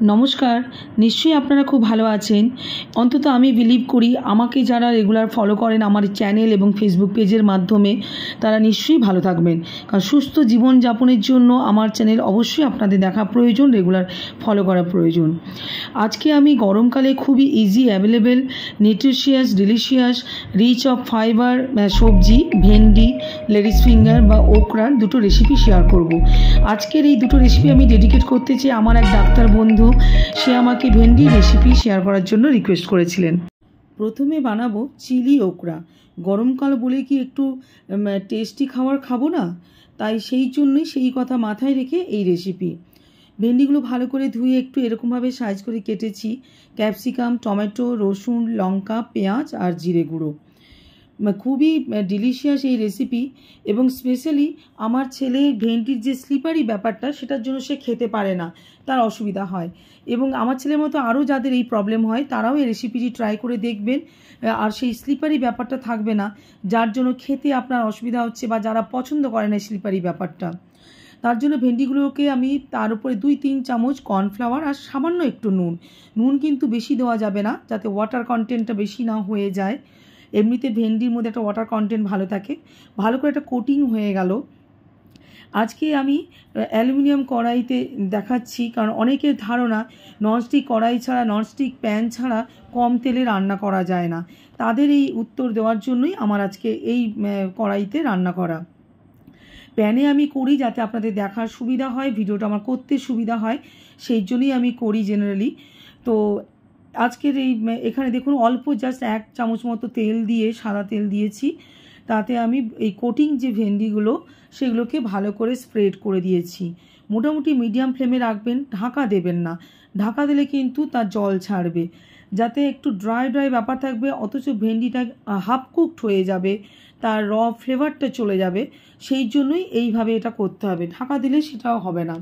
নমস্কার, নিশ্চয়ই আপনারা খুব ভালো আছেন। অন্তত আমি বিলিভ করি আমাকে যারা রেগুলার ফলো করেন আমার চ্যানেল এবং ফেসবুক পেজের মাধ্যমে তারা নিশ্চয়ই ভালো থাকবেন। কারণ সুস্থ জীবনযাপনের জন্য আমার চ্যানেল অবশ্যই আপনাদের দেখা প্রয়োজন, রেগুলার ফলো করা প্রয়োজন। আজকে আমি গরমকালে খুবই easy, available, nutritious, delicious, rich of fibre সবজি, ভেন্ডি, লেডিস ফিঙ্গার বা ওকরার দুটো রেসিপি শেয়ার করব। আজকের এই দুটো রেসিপি আমি ডেডিকেট করতে চাই আমার এক ডাক্তার বন্ধু, সে আমাকে ভেন্ডি রেসিপি শেয়ার করার জন্য রিকোয়েস্ট করেছিলেন। প্রথমে বানাবো চিলি ওকরা। গরমকাল বলে কি একটু টেস্টি খাবার খাবো না, তাই সেই জন্যই সেই কথা মাথায় রেখে এই রেসিপি। ভেন্ডিগুলো ভালো করে ধুয়ে একটু এরকমভাবে সাইজ করে কেটেছি। ক্যাপসিকাম, টমেটো, রসুন, লঙ্কা, পেঁয়াজ আর জিরে গুঁড়ো। খুবই ডিলিশিয়াস এই রেসিপি, এবং স্পেশালি আমার ছেলে ভেন্ডির যে স্লিপারি ব্যাপারটা সেটার জন্য সে খেতে পারে না, তার অসুবিধা হয়। এবং আমার ছেলের মতো আরও যাদের এই প্রবলেম হয় তারাও এই রেসিপিটি ট্রাই করে দেখবেন, আর সেই স্লিপারি ব্যাপারটা থাকবে না, যার জন্য খেতে আপনার অসুবিধা হচ্ছে বা যারা পছন্দ করে না স্লিপারি ব্যাপারটা। তার জন্য ভেন্ডিগুলোকে আমি তার উপরে 2-3 চামচ কর্নফ্লাওয়ার আর সামান্য একটু নুন কিন্তু বেশি দেওয়া যাবে না, যাতে ওয়াটার কন্টেন্টটা বেশি না হয়ে যায়। এমনিতে ভেন্ডির মধ্যে একটা ওয়াটার কন্টেন্ট ভালো থাকে। ভালো করে একটা কোটিং হয়ে গেল। আজকে আমি অ্যালুমিনিয়াম কড়াইতে দেখাচ্ছি, কারণ অনেকের ধারণা ননস্টিক কড়াই ছাড়া, ননস্টিক প্যান ছাড়া কম তেলে রান্না করা যায় না। তাদের এই উত্তর দেওয়ার জন্যই আমার আজকে এই কড়াইতে রান্না করা। প্যানে আমি করি যাতে আপনাদের দেখার সুবিধা হয়, ভিডিওটা আমার করতে সুবিধা হয়, সেই জন্যই আমি করি জেনারেলি। তো আজকের এখানে দেখুন অল্প জাস্ট 1 চামচ মতো তেল দিয়ে, সাদা তেল দিয়েছি। তাতে আমি এই কোটিং যে ভেন্ডিগুলো সেগুলোকে ভালো করে স্প্রেড করে দিয়েছি। মোটামুটি মিডিয়াম ফ্লেমে রাখবেন, ঢাকা দেবেন না। ঢাকা দিলে কিন্তু তার জল ছাড়বে, যাতে একটু ড্রাই ব্যাপার থাকবে, অথচ ভেন্ডিটা হাফ কুকড হয়ে যাবে, তার র ফ্লেভারটা চলে যাবে। সেই জন্যই এইভাবে এটা করতে হবে, ঢাকা দিলে সেটাও হবে না।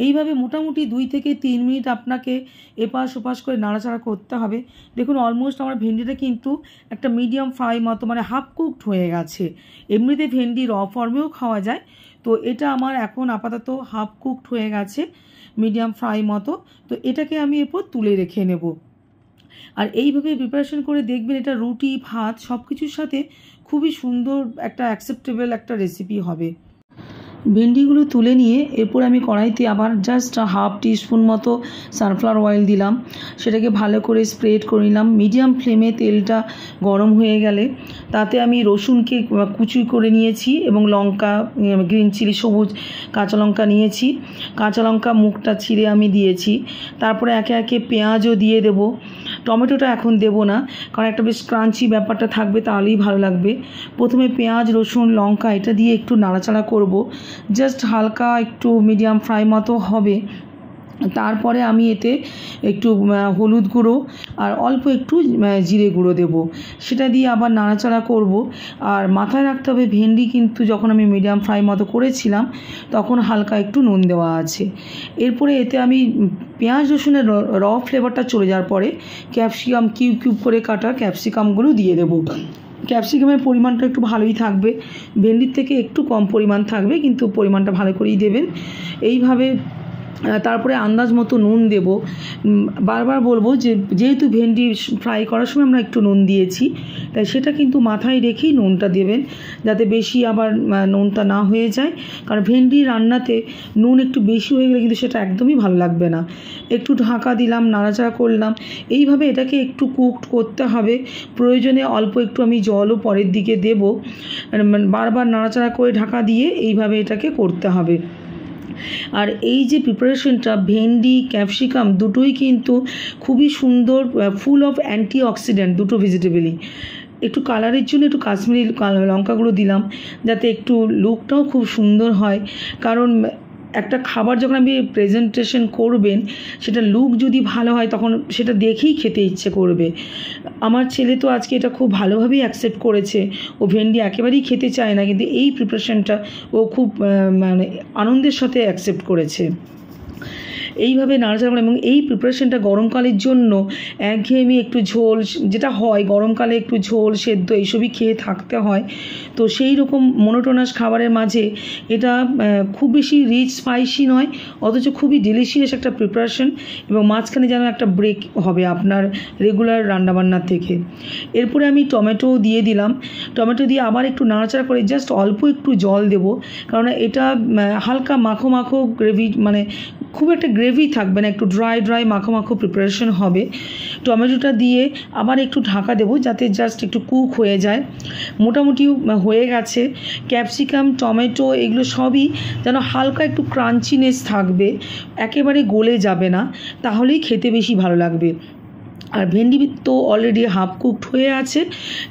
এইভাবে মোটামুটি 2 থেকে 3 মিনিট আপনাকে এপাশ ওপাশ করে নাড়াচাড়া করতে হবে। দেখুন অলমোস্ট আমার ভেন্ডিটা কিন্তু একটা মিডিয়াম ফ্রাই মতো, মানে হাফ কুকড হয়ে গেছে। এমনিতে ভেন্ডি র ফর্মেও খাওয়া যায়, তো এটা আমার এখন আপাতত হাফ কুকড হয়ে গেছে, মিডিয়াম ফ্রাই মতো। তো এটাকে আমি এরপর তুলে রেখে নেব। আর এইভাবে প্রিপারেশন করে দেখবেন, এটা রুটি, ভাত সব কিছুর সাথে খুবই সুন্দর একটা অ্যাকসেপ্টেবল একটা রেসিপি হবে। ভেন্ডিগুলো তুলে নিয়ে এরপর আমি কড়াইতে আবার জাস্ট হাফ টিস্পুন মতো সানফ্লাওয়ার অয়েল দিলাম, সেটাকে ভালো করে স্প্রেড করে নিলাম। মিডিয়াম ফ্লেমে তেলটা গরম হয়ে গেলে তাতে আমি রসুনকে কুচি করে নিয়েছি এবং লঙ্কা, গ্রিন চিলি, সবুজ কাঁচা লঙ্কা নিয়েছি। কাঁচা লঙ্কা মুখটা ছিঁড়ে আমি দিয়েছি। তারপরে একে একে পেঁয়াজও দিয়ে দেব। টমেটোটা এখন দেব না, কারণ একটা বেশ ক্রাঞ্চি ব্যাপারটা থাকবে, তাহলেই ভালো লাগবে। প্রথমে পেঁয়াজ, রসুন, লঙ্কা এটা দিয়ে একটু নাড়াচাড়া করব, জাস্ট হালকা একটু মিডিয়াম ফ্রাই মতো হবে। তারপরে আমি এতে একটু হলুদ গুঁড়ো আর অল্প একটু জিরে গুঁড়ো দেব, সেটা দিয়ে আবার নাড়াচাড়া করব। আর মাথায় রাখতে হবে ভেন্ডি কিন্তু যখন আমি মিডিয়াম ফ্রাই মতো করেছিলাম তখন হালকা একটু নুন দেওয়া আছে। এরপরে এতে আমি পেঁয়াজ রসুনের র ফ্লেভারটা চলে যাওয়ার পরে ক্যাপসিকাম, কিউব করে কাটা ক্যাপসিকামগুলো দিয়ে দেবো। ক্যাপসিকামের পরিমাণটা একটু ভালোই থাকবে, ভেন্ডির থেকে একটু কম পরিমাণ থাকবে, কিন্তু পরিমাণটা ভালো করেই দেবেন। এইভাবে তারপরে আন্দাজ মতো নুন দেব। বারবার বলবো যে যেহেতু ভেন্ডি ফ্রাই করার সময় আমরা একটু নুন দিয়েছি, তাই সেটা কিন্তু মাথায় রেখেই নুনটা দেবেন, যাতে বেশি আবার নুনটা না হয়ে যায়। কারণ ভেন্ডি রান্নাতে নুন একটু বেশি হয়ে গেলে কিন্তু সেটা একদমই ভালো লাগবে না। একটু ঢাকা দিলাম, নাড়াচাড়া করলাম। এইভাবে এটাকে একটু কুকড করতে হবে। প্রয়োজনে অল্প একটু আমি জলও পরের দিকে দেব। বারবার নাড়াচাড়া করে ঢাকা দিয়ে এইভাবে এটাকে করতে হবে। আর এই যে প্রিপারেশনটা, ভেন্ডি, ক্যাপসিকাম দুটোই কিন্তু খুবই সুন্দর, ফুল অফ অ্যান্টিঅক্সিডেন্ট দুটো ভেজিটেবলই। একটু কালারের জন্য একটু কাশ্মীরি লঙ্কাগুলো দিলাম, যাতে একটু লুকটাও খুব সুন্দর হয়। কারণ একটা খাবার যখন আপনি প্রেজেন্টেশন করবেন, সেটা লুক যদি ভালো হয় তখন সেটা দেখেই খেতে ইচ্ছে করবে। আমার ছেলে তো আজকে এটা খুব ভালোভাবেই অ্যাকসেপ্ট করেছে। ও ভেন্ডি একেবারেই খেতে চায় না, কিন্তু এই প্রিপারেশনটা ও খুব মানে আনন্দের সাথে অ্যাকসেপ্ট করেছে। এইভাবে নাড়াচাড়া করে, এবং এই প্রিপারেশনটা গরমকালের জন্য একঘেয়েমি একটু ঝোল যেটা হয় গরমকালে, একটু ঝোল সেদ্ধ এইসবই খেয়ে থাকতে হয়। তো সেই রকম মোনোটোনাস খাবারের মাঝে এটা খুব বেশি রিচ স্পাইসি নয়, অথচ খুবই ডেলিশিয়াস একটা প্রিপারেশন, এবং মাঝখানে যেন একটা ব্রেক হবে আপনার রেগুলার রান্নাবান্নার থেকে। এরপরে আমি টমেটো দিয়ে দিলাম। টমেটো দিয়ে আবার একটু নাড়াচাড়া করে জাস্ট অল্প একটু জল দেব, কারণ এটা হালকা মাখো মাখো গ্রেভি, মানে খুব একটা গ্রেভি থাকবে না, একটু ড্রাই মাখো মাখো প্রিপারেশন হবে। টমেটোটা দিয়ে আবার একটু ঢাকা দেবো যাতে জাস্ট একটু কুক হয়ে যায়। মোটামুটি হয়ে গেছে। ক্যাপসিকাম, টমেটো এগুলো সবই যেন হালকা একটু ক্রাঞ্চিনেস থাকবে, একেবারে গলে যাবে না, তাহলেই খেতে বেশি ভালো লাগবে। আর ভেন্ডি তো অলরেডি হাফ কুকড হয়ে আছে।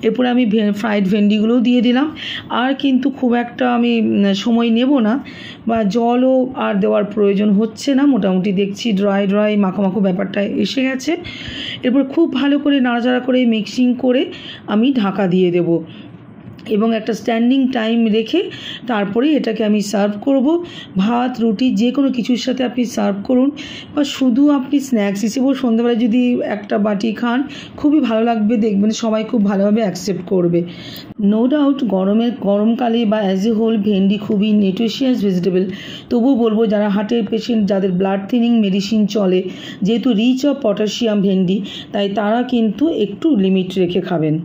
এরপরে আমি ফ্রাইড ভেন্ডিগুলোও দিয়ে দিলাম। আর কিন্তু খুব একটা আমি সময় নেব না, বা জলও আর দেওয়ার প্রয়োজন হচ্ছে না। মোটামুটি দেখছি ড্রাই মাখো মাখো ব্যাপারটা এসে গেছে। এরপর খুব ভালো করে নাড়াচাড়া করে মিক্সিং করে আমি ঢাকা দিয়ে দেব, এবং একটা স্ট্যান্ডিং টাইম রেখে তারপরে এটাকে আমি সার্ভ করব। ভাত, রুটি যে কোনো কিছুর সাথে আপনি সার্ভ করুন, বা শুধু আপনি স্ন্যাক্স হিসেবেও সন্ধ্যাবেলায় যদি একটা বাটি খান খুবই ভালো লাগবে, দেখবেন সবাই খুব ভালোভাবে অ্যাকসেপ্ট করবে। নো ডাউট গরমকালে বা অ্যাজ এ হোল ভেন্ডি খুবই নিউট্রিশিয়াস ভেজিটেবল। তবুও বলবো যারা হার্টের পেশেন্ট, যাদের ব্লাড থিনিং মেডিসিন চলে, যেহেতু রিচ অফ পটাশিয়াম ভেন্ডি, তাই তারা কিন্তু একটু লিমিট রেখে খাবেন।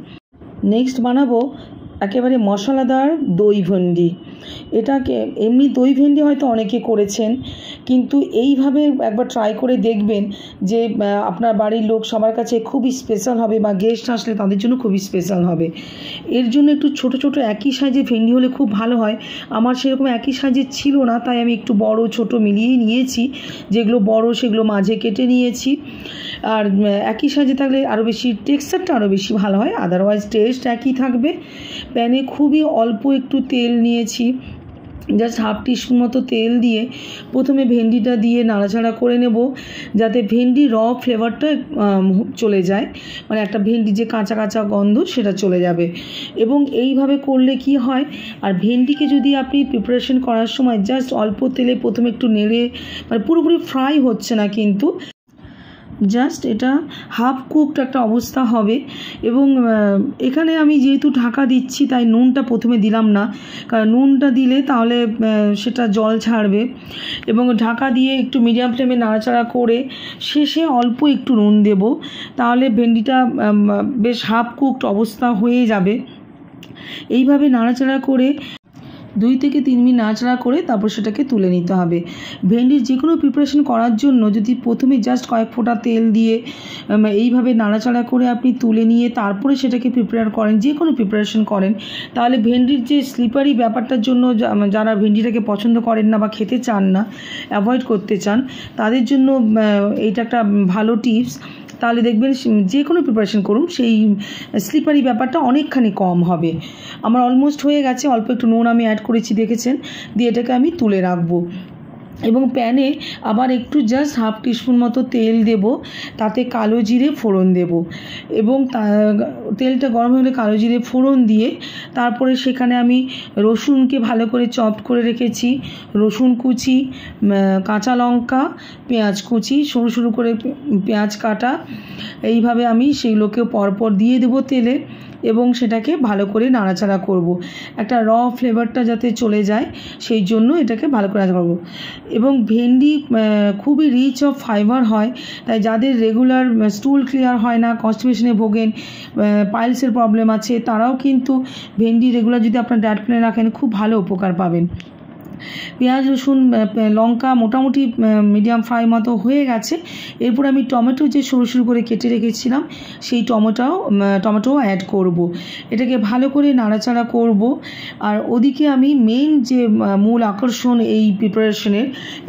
নেক্সট বানাবো একেবারে মশলাদার দই ভেন্ডি। এটাকে এমনি দই ভেন্ডি হয়তো অনেকে করেছেন, কিন্তু এইভাবে একবার ট্রাই করে দেখবেন যে আপনার বাড়ির লোক সবার কাছে খুবই স্পেশাল হবে, বা গেস্ট আসলে তাদের জন্য খুবই স্পেশাল হবে। এর জন্য একটু ছোট ছোট একই সাইজের ভেন্ডি হলে খুব ভালো হয়। আমার সেরকম একই সাইজের ছিল না, তাই আমি একটু বড় ছোট মিলিয়েই নিয়েছি। যেগুলো বড় সেগুলো মাঝে কেটে নিয়েছি। আর একই সাইজে থাকলে আরও বেশি টেক্সচারটা আরও বেশি ভালো হয়, আদারওয়াইজ টেস্ট একই থাকবে। প্যানে খুবই অল্প একটু তেল নিয়েছি, জাস্ট হাফ টিস্পুন মতো তেল দিয়ে প্রথমে ভেন্ডিটা দিয়ে নাড়াচাড়া করে নেব, যাতে ভেন্ডি র ফ্লেভারটা চলে যায়, মানে একটা ভেন্ডি যে কাঁচা কাঁচা গন্ধ সেটা চলে যাবে। এবং এইভাবে করলে কি হয়, আর ভেন্ডিকে যদি আপনি প্রিপারেশন করার সময় জাস্ট অল্প তেলে প্রথমে একটু নেড়ে, মানে পুরোপুরি ফ্রাই হচ্ছে না কিন্তু জাস্ট এটা হাফ কুকড একটা অবস্থা হবে। এবং এখানে আমি যেহেতু ঢাকা দিচ্ছি তাই নুনটা প্রথমে দিলাম না, কারণ নুনটা দিলে তাহলে সেটা জল ছাড়বে। এবং ঢাকা দিয়ে একটু মিডিয়াম ফ্লেমে নাড়াচাড়া করে শেষে অল্প একটু নুন দেব, তাহলে ভেন্ডিটা বেশ হাফ কুকড অবস্থা হয়ে যাবে। এইভাবে নাড়াচাড়া করে 2 থেকে 3 মিনিট নাড়াচাড়া করে তারপর সেটাকে তুলে নিতে হবে। ভেন্ডির যে কোনো প্রিপারেশন করার জন্য যদি প্রথমে জাস্ট কয়েক ফোঁটা তেল দিয়ে এইভাবে নাড়াচাড়া করে আপনি তুলে নিয়ে তারপরে সেটাকে প্রিপেয়ার করেন, যে কোনো প্রিপারেশন করেন, তাহলে ভেন্ডির যে স্লিপারি ব্যাপারটার জন্য যারা ভেন্ডিটাকে পছন্দ করেন না বা খেতে চান না, অ্যাভয়েড করতে চান, তাদের জন্য এইটা একটা ভালো টিপস। তাহলে দেখবেন যে কোনো প্রিপারেশন করুন সেই স্লিপারি ব্যাপারটা অনেকখানি কম হবে। আমার অলমোস্ট হয়ে গেছে, অল্প একটু নুন আমি অ্যাড করেছি দেখেছেন, দিয়ে এটাকে আমি তুলে রাখবো। এবং প্যানে আবার একটু জাস্ট হাফ টিস্পুন মতো তেল দেব, তাতে কালো জিরে ফোড়ন দেব, এবং তেলটা গরম হলে কালো জিরে ফোড়ন দিয়ে তারপরে সেখানে আমি রসুনকে ভালো করে চপ করে রেখেছি, রসুন কুচি, কাঁচা লঙ্কা, পেঁয়াজ কুচি, সরু সরু করে পেঁয়াজ কাটা, এইভাবে আমি সেইগুলোকেও পরপর দিয়ে দেবো তেলে, এবং সেটাকে ভালো করে নাড়াচাড়া করব। একটা র ফ্লেভারটা যাতে চলে যায় সেই জন্য এটাকে ভালো করে নাড়াচাড়া করব। এবং ভেন্ডি খুবই রিচ অফ ফাইবার হয়, তাই যাদের রেগুলার স্টুল ক্লিয়ার হয় না, কনস্টিপেশনে ভোগেন, পাইলসের প্রবলেম আছে, তারাও কিন্তু ভেন্ডি রেগুলার যদি আপনার ডায়েট প্ল্যানে রাখেন খুব ভালো উপকার পাবেন। পেঁয়াজ, রসুন, লঙ্কা মোটামুটি মিডিয়াম ফ্রাই মতো হয়ে গেছে। এরপর আমি টমেটো যে সরু সরু করে কেটে রেখেছিলাম সেই টমেটোও অ্যাড করব। এটাকে ভালো করে নাড়াচাড়া করব। আর ওদিকে আমি মেইন যে মূল আকর্ষণ এই প্রিপারেশনের,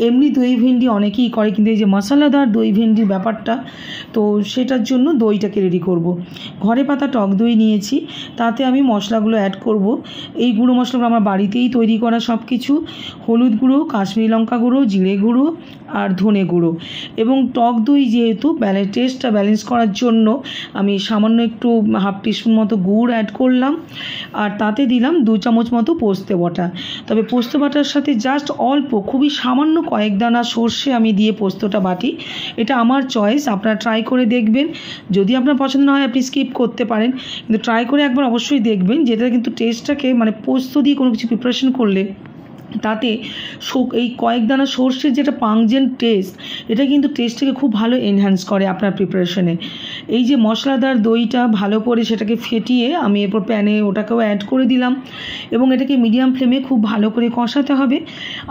এমনি দই ভেন্ডি অনেকেই করে, কিন্তু এই যে মশলাদার দই ভেন্ডির ব্যাপারটা, তো সেটার জন্য দইটাকে রেডি করব। ঘরে পাতা টক দই নিয়েছি, তাতে আমি মশলাগুলো অ্যাড করব। এই গুঁড়ো মশলাগুলো আমার বাড়িতেই তৈরি করা সব কিছু। হলুদ গুঁড়ো, কাশ্মীরি লঙ্কা গুঁড়ো, জিরে গুঁড়ো আর ধনে গুঁড়ো এবং টক দই যেহেতু টেস্টটা ব্যালেন্স করার জন্য আমি সামান্য একটু হাফ টিস্পুন মতো গুড় অ্যাড করলাম আর তাতে দিলাম 2 চামচ মতো পোস্তে বাটা। তবে পোস্ত বাটার সাথে জাস্ট অল্প খুবই সামান্য কয়েক দানা সর্ষে আমি দিয়ে পোস্তটা বাটি। এটা আমার চয়েস, আপনারা ট্রাই করে দেখবেন। যদি আপনার পছন্দ না হয় আপনি স্কিপ করতে পারেন, কিন্তু ট্রাই করে একবার অবশ্যই দেখবেন। যেটা কিন্তু টেস্টটাকে মানে পোস্ত দিয়ে কোনো কিছু প্রিপারেশন করলে তাতে এই কয়েক দানা সর্ষের যেটা পাংজেন্ট টেস্ট, এটা কিন্তু টেস্টটাকে খুব ভালো এনহ্যান্স করে আপনার প্রিপারেশনে। এই যে মশলাদার দইটা ভালো করে সেটাকে ফেটিয়ে আমি এরপর প্যানে ওটাকেও অ্যাড করে দিলাম এবং এটাকে মিডিয়াম ফ্লেমে খুব ভালো করে কষাতে হবে।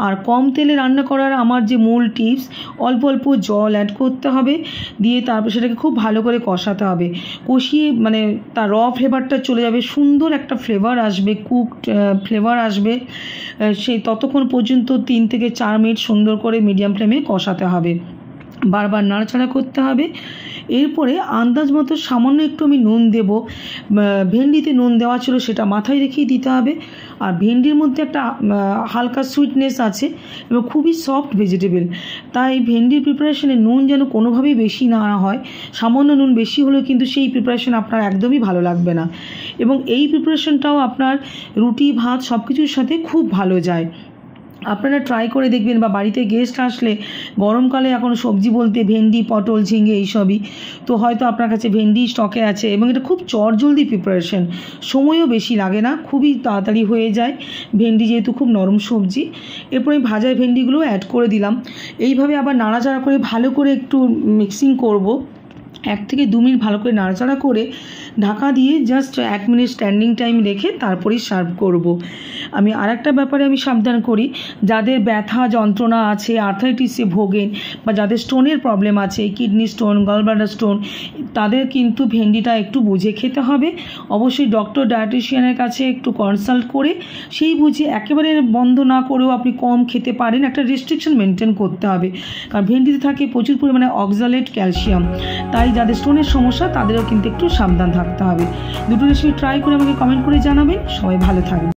আর কম তেলে রান্না করার আমার যে মূল টিপস, অল্প অল্প জল অ্যাড করতে হবে, দিয়ে তারপর সেটাকে খুব ভালো করে কষাতে হবে। কষিয়ে মানে তার র ফ্লেভারটা চলে যাবে, সুন্দর একটা ফ্লেভার আসবে, কুকড ফ্লেভার আসবে। সেই ততক্ষণ পর্যন্ত 3 থেকে 4 মিনিট সুন্দর করে মিডিয়াম ফ্লেমে কষাতে হবে, বারবার নাড়াচাড়া করতে হবে। এরপরে আন্দাজ মতো সামান্য একটু আমি নুন দেব। ভেন্ডিতে নুন দেওয়া ছিল, সেটা মাথায় রেখেই দিতে হবে। আর ভেন্ডির মধ্যে একটা হালকা সুইটনেস আছে এবং খুবই সফট ভেজিটেবল, তাই ভেন্ডির প্রিপারেশনে নুন যেন কোনোভাবেই বেশি না হয়। সামান্য নুন বেশি হলেও কিন্তু সেই প্রিপারেশন আপনার একদমই ভালো লাগবে না। এবং এই প্রিপারেশনটাও আপনার রুটি, ভাত সব কিছুর সাথে খুব ভালো যায়। আপনারা ট্রাই করে দেখবেন, বা বাড়িতে গেস্ট আসলে গরমকালে এখন সবজি বলতে ভেন্ডি, পটল, ঝিঙে এইসবই, তো হয়তো আপনার কাছে ভেন্ডি স্টকে আছে এবং এটা খুব চটজলদি প্রিপারেশন, সময়ও বেশি লাগে না, খুবই তাড়াতাড়ি হয়ে যায় ভেন্ডি যেহেতু খুব নরম সবজি। এরপরে ভাজা ভেন্ডিগুলো অ্যাড করে দিলাম। এইভাবে আবার নাড়াচাড়া করে ভালো করে একটু মিক্সিং করব। 1 থেকে 2 মিনিট ভালো করে নাড়াচাড়া করে ঢাকা দিয়ে জাস্ট 1 মিনিট স্ট্যান্ডিং টাইম রেখে তারপরেই সার্ভ করব। আমি আরেকটা ব্যাপারে আমি সাবধান করি, যাদের ব্যথা যন্ত্রণা আছে, আর্থারাইটিসে ভোগেন, বা যাদের স্টোনের প্রবলেম আছে, কিডনি স্টোন, গলব্লাডার স্টোন, তাদের কিন্তু ভেন্ডিটা একটু বুঝে খেতে হবে। অবশ্যই ডক্টর, ডায়েটিশিয়ানের কাছে একটু কনসাল্ট করে সেই বুঝে, একেবারে বন্ধ না করেও আপনি কম খেতে পারেন, একটা রেস্ট্রিকশন মেনটেন করতে হবে। কারণ ভেন্ডিতে থাকে প্রচুর পরিমাণে অক্সালেট ক্যালসিয়াম, তাই যাদের স্টোনের সমস্যা তাদেরও কিন্তু একটু সাবধান থাকতে হবে। দুটো রেসিপি ট্রাই করে আমাকে কমেন্ট করে জানাবেন। সবাই ভালো থাকবেন।